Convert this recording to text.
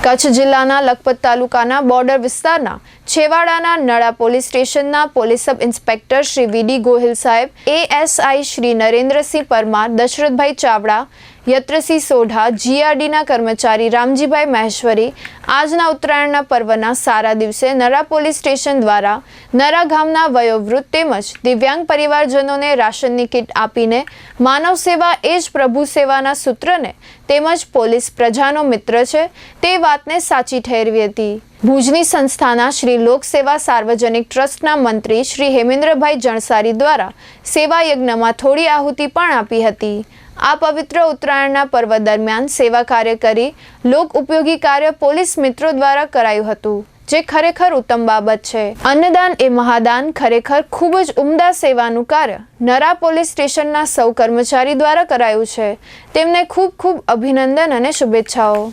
કચ્છ જિલ્લાના લખપત તાલુકાના બોર્ડર વિસ્તારના છેવાડાના નળા પોલીસ સ્ટેશનના પોલીસ સબ ઇન્સ્પેક્ટર શ્રી વીડી ગોહિલ સાહેબ, એએસઆઈ શ્રી નરેન્દ્રસિંહ પરમાર, દશરથભાઈ ચાવડા, યત્રસિંહ સોઢા, જીઆરડીના કર્મચારી રામજીભાઈ મહેશ્વરી આજના ઉત્તરાયણના પર્વના સારા દિવસે નરા પોલીસ સ્ટેશન દ્વારા નરા ગામના વયોવૃદ્ધ તેમજ દિવ્યાંગ પરિવારજનોને રાશનની કીટ આપીને માનવ સેવા એ જ પ્રભુ સેવાના સૂત્રને તેમજ પોલીસ પ્રજાનો મિત્ર છે તે વાતને સાચી ઠેરવી હતી। ભુજની સંસ્થાના શ્રી લોક સેવા સાર્વજનિક ટ્રસ્ટના મંત્રી શ્રી હેમેન્દ્રભાઈ જણસારી દ્વારા સેવા યજ્ઞમાં થોડી આહુતિ પણ આપી હતી। આ પવિત્ર ઉત્તરાયણના પર્વ દરમિયાન સેવા કાર્ય કરી લોક ઉપયોગી કાર્ય પોલીસ મિત્રો દ્વારા કરાયું હતું, જે ખરેખર ઉત્તમ બાબત છે। અન્નદાન એ મહાદાન ખરેખર ખૂબ જ ઉમદા સેવાનું કાર્ય નરા પોલીસ સ્ટેશનના સૌ કર્મચારી દ્વારા કરાયું છે। તેમને ખૂબ ખૂબ અભિનંદન અને શુભેચ્છાઓ।